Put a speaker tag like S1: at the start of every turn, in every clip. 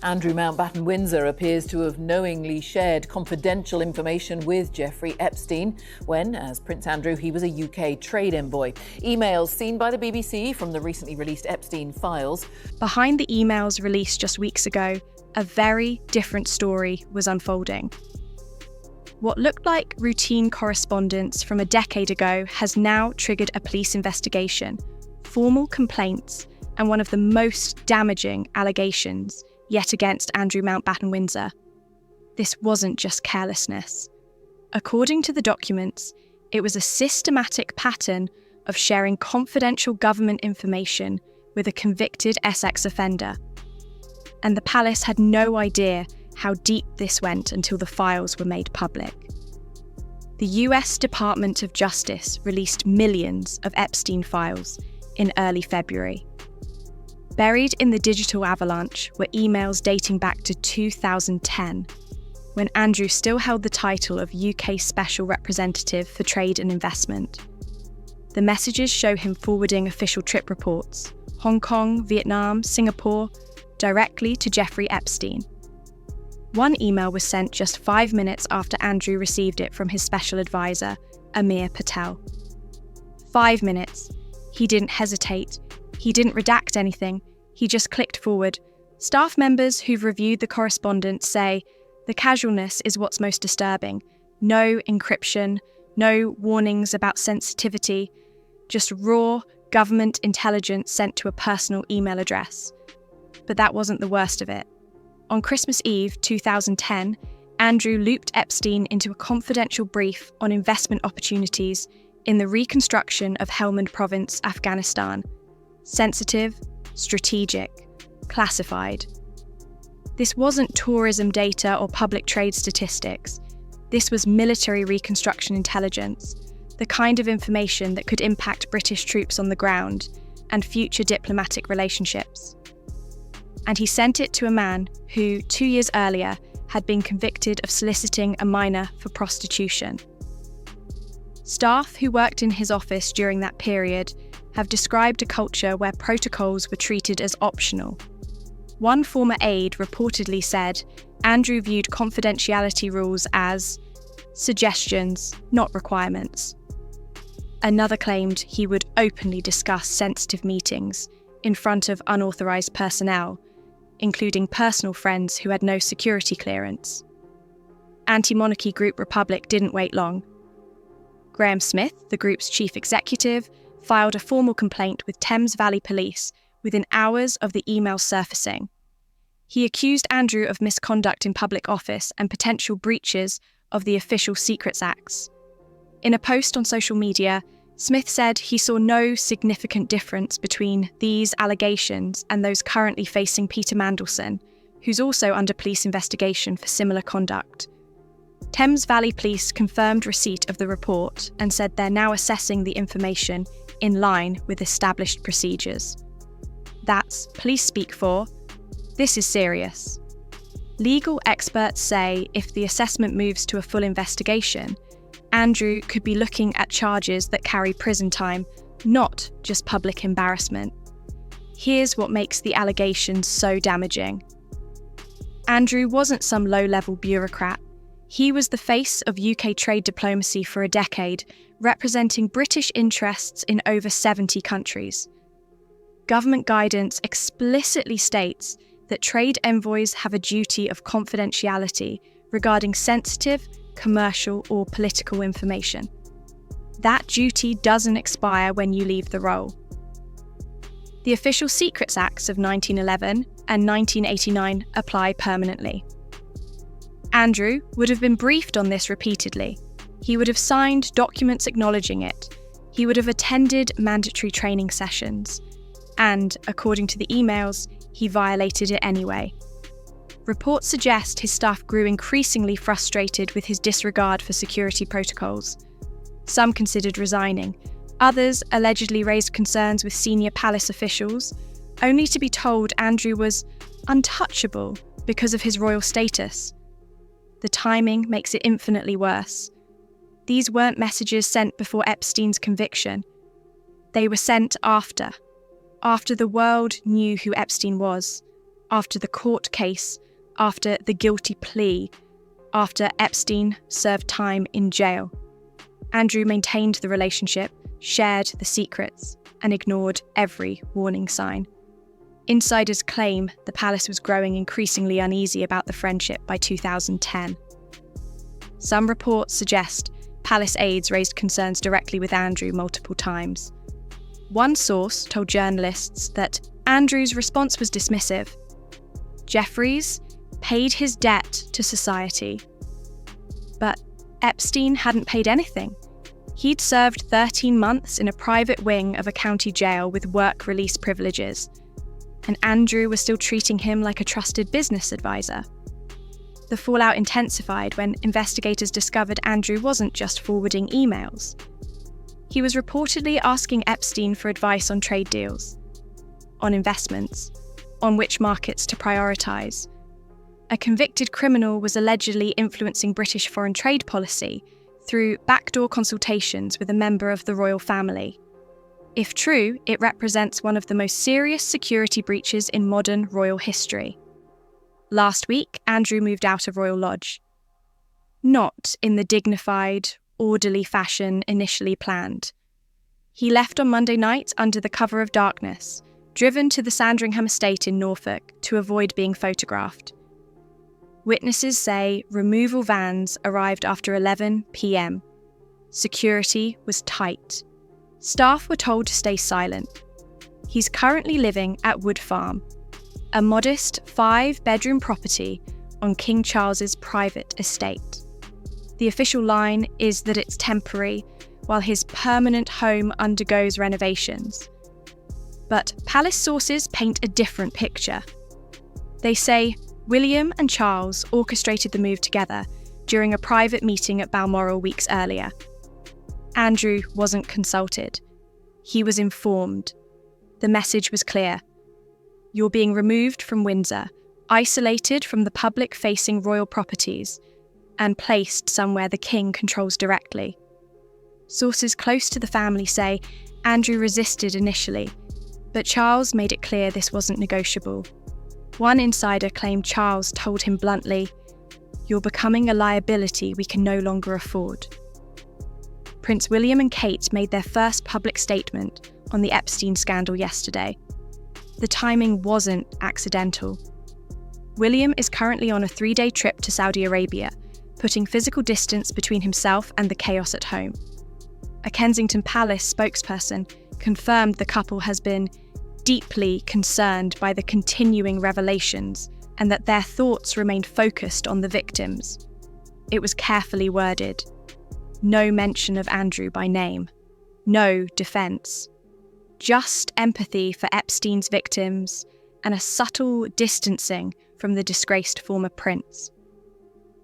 S1: Andrew Mountbatten Windsor appears to have knowingly shared confidential information with Jeffrey Epstein when, as Prince Andrew, he was a UK trade envoy. Emails seen by the BBC from the recently released Epstein files.
S2: Behind the emails released just weeks ago, a very different story was unfolding. What looked like routine correspondence from a decade ago has now triggered a police investigation, formal complaints, and one of the most damaging allegations yet against Andrew Mountbatten Windsor. This wasn't just carelessness. According to the documents, it was a systematic pattern of sharing confidential government information with a convicted Essex offender. And the palace had no idea how deep this went until the files were made public. The US Department of Justice released millions of Epstein files in early February. Buried in the digital avalanche were emails dating back to 2010, when Andrew still held the title of UK Special Representative for Trade and Investment. The messages show him forwarding official trip reports, Hong Kong, Vietnam, Singapore, directly to Jeffrey Epstein. One email was sent just 5 minutes after Andrew received it from his special advisor, Amir Patel. 5 minutes. He didn't hesitate. He didn't redact anything. He just clicked forward. Staff members who've reviewed the correspondence say the casualness is what's most disturbing. No encryption, no warnings about sensitivity, just raw government intelligence sent to a personal email address. But that wasn't the worst of it. On Christmas Eve 2010, Andrew looped Epstein into a confidential brief on investment opportunities in the reconstruction of Helmand Province, Afghanistan. Sensitive, strategic, classified. This wasn't tourism data or public trade statistics. This was military reconstruction intelligence, the kind of information that could impact British troops on the ground and future diplomatic relationships. And he sent it to a man who, 2 years earlier, had been convicted of soliciting a minor for prostitution. Staff who worked in his office during that period have described a culture where protocols were treated as optional. One former aide reportedly said Andrew viewed confidentiality rules as suggestions, not requirements. Another claimed he would openly discuss sensitive meetings in front of unauthorised personnel, including personal friends who had no security clearance. Anti-monarchy group Republic didn't wait long. Graham Smith, the group's chief executive, filed a formal complaint with Thames Valley Police within hours of the email surfacing. He accused Andrew of misconduct in public office and potential breaches of the Official Secrets Acts. In a post on social media, Smith said he saw no significant difference between these allegations and those currently facing Peter Mandelson, who's also under police investigation for similar conduct. Thames Valley Police confirmed receipt of the report and said they're now assessing the information in line with established procedures. That's police speak for, this is serious. Legal experts say if the assessment moves to a full investigation, Andrew could be looking at charges that carry prison time, not just public embarrassment. Here's what makes the allegations so damaging. Andrew wasn't some low-level bureaucrat. He was the face of UK trade diplomacy for a decade, representing British interests in over 70 countries. Government guidance explicitly states that trade envoys have a duty of confidentiality regarding sensitive, commercial or political information. That duty doesn't expire when you leave the role. The Official Secrets Acts of 1911 and 1989 apply permanently. Andrew would have been briefed on this repeatedly. He would have signed documents acknowledging it. He would have attended mandatory training sessions. And, according to the emails, he violated it anyway. Reports suggest his staff grew increasingly frustrated with his disregard for security protocols. Some considered resigning. Others allegedly raised concerns with senior palace officials, only to be told Andrew was untouchable because of his royal status. The timing makes it infinitely worse. These weren't messages sent before Epstein's conviction. They were sent after the world knew who Epstein was. after the court case, after the guilty plea, after Epstein served time in jail. Andrew maintained the relationship, shared the secrets, and ignored every warning sign. Insiders claim the palace was growing increasingly uneasy about the friendship by 2010. Some reports suggest palace aides raised concerns directly with Andrew multiple times. One source told journalists that Andrew's response was dismissive. Jeffries paid his debt to society. But Epstein hadn't paid anything. He'd served 13 months in a private wing of a county jail with work release privileges, and Andrew was still treating him like a trusted business advisor. The fallout intensified when investigators discovered Andrew wasn't just forwarding emails. He was reportedly asking Epstein for advice on trade deals, on investments, on which markets to prioritise. A convicted criminal was allegedly influencing British foreign trade policy through backdoor consultations with a member of the royal family. If true, it represents one of the most serious security breaches in modern royal history. Last week, Andrew moved out of Royal Lodge. Not in the dignified, orderly fashion initially planned. He left on Monday night under the cover of darkness, driven to the Sandringham estate in Norfolk to avoid being photographed. Witnesses say removal vans arrived after 11 p.m. Security was tight. Staff were told to stay silent. He's currently living at Wood Farm, a modest 5-bedroom property on King Charles's private estate. The official line is that it's temporary, while his permanent home undergoes renovations. But palace sources paint a different picture. They say William and Charles orchestrated the move together during a private meeting at Balmoral weeks earlier. Andrew wasn't consulted. He was informed. The message was clear. You're being removed from Windsor, isolated from the public-facing royal properties, and placed somewhere the king controls directly. Sources close to the family say Andrew resisted initially, but Charles made it clear this wasn't negotiable. One insider claimed Charles told him bluntly, "You're becoming a liability we can no longer afford." Prince William and Kate made their first public statement on the Epstein scandal yesterday. The timing wasn't accidental. William is currently on a 3-day trip to Saudi Arabia, putting physical distance between himself and the chaos at home. A Kensington Palace spokesperson confirmed the couple has been deeply concerned by the continuing revelations and that their thoughts remain focused on the victims. It was carefully worded. No mention of Andrew by name. No defence. Just empathy for Epstein's victims and a subtle distancing from the disgraced former prince.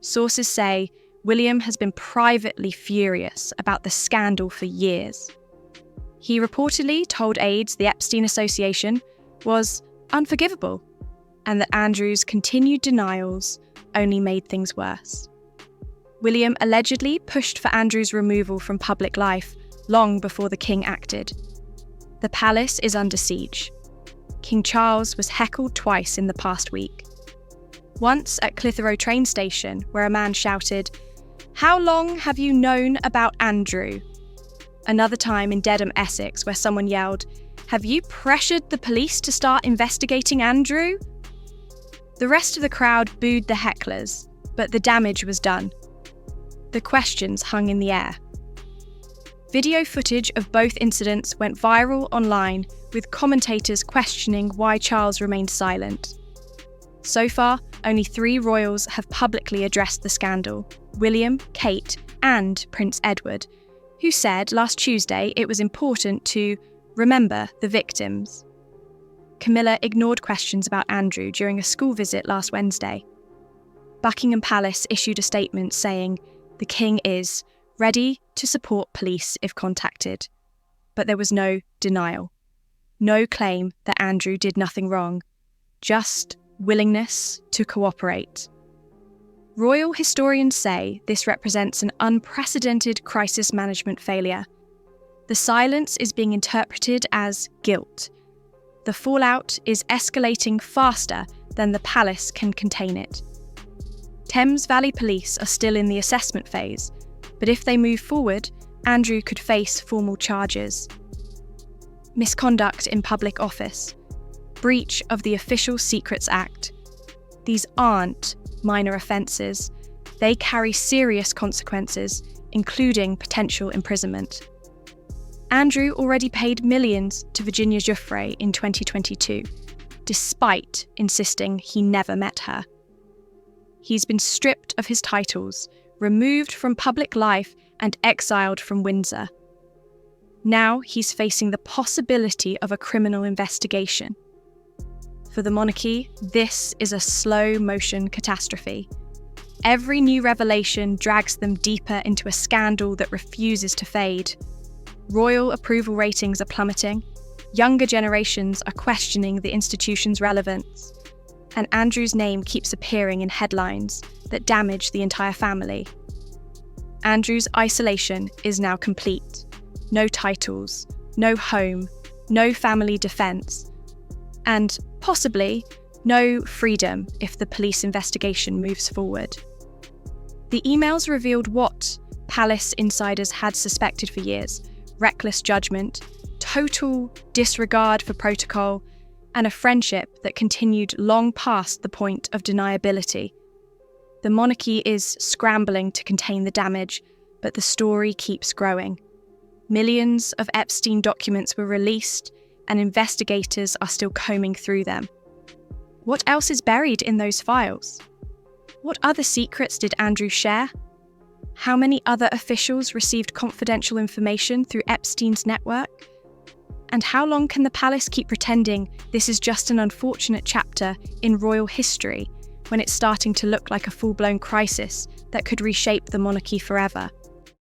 S2: Sources say William has been privately furious about the scandal for years. He reportedly told aides the Epstein Association was unforgivable and that Andrew's continued denials only made things worse. William allegedly pushed for Andrew's removal from public life long before the king acted. The palace is under siege. King Charles was heckled twice in the past week. Once at Clitheroe train station, where a man shouted, "How long have you known about Andrew?" Another time in Dedham, Essex, where someone yelled, "Have you pressured the police to start investigating Andrew?" The rest of the crowd booed the hecklers, but the damage was done. The questions hung in the air. Video footage of both incidents went viral online, with commentators questioning why Charles remained silent. So far, only 3 royals have publicly addressed the scandal: William, Kate, and Prince Edward, who said last Tuesday it was important to remember the victims. Camilla ignored questions about Andrew during a school visit last Wednesday. Buckingham Palace issued a statement saying the king is ready to support police if contacted, but there was no denial. No claim that Andrew did nothing wrong, just willingness to cooperate. Royal historians say this represents an unprecedented crisis management failure. The silence is being interpreted as guilt. The fallout is escalating faster than the palace can contain it. Thames Valley Police are still in the assessment phase, but if they move forward, Andrew could face formal charges. Misconduct in public office, breach of the Official Secrets Act. These aren't minor offences. They carry serious consequences, including potential imprisonment. Andrew already paid millions to Virginia Giuffre in 2022, despite insisting he never met her. He's been stripped of his titles, removed from public life, and exiled from Windsor. Now he's facing the possibility of a criminal investigation. For the monarchy, this is a slow-motion catastrophe. Every new revelation drags them deeper into a scandal that refuses to fade. Royal approval ratings are plummeting, younger generations are questioning the institution's relevance, and Andrew's name keeps appearing in headlines that damage the entire family. Andrew's isolation is now complete. No titles, no home, no family defence, and possibly no freedom if the police investigation moves forward. The emails revealed what palace insiders had suspected for years: reckless judgment, total disregard for protocol, and a friendship that continued long past the point of deniability. The monarchy is scrambling to contain the damage, but the story keeps growing. Millions of Epstein documents were released, and investigators are still combing through them. What else is buried in those files? What other secrets did Andrew share? How many other officials received confidential information through Epstein's network? And how long can the palace keep pretending this is just an unfortunate chapter in royal history when it's starting to look like a full-blown crisis that could reshape the monarchy forever?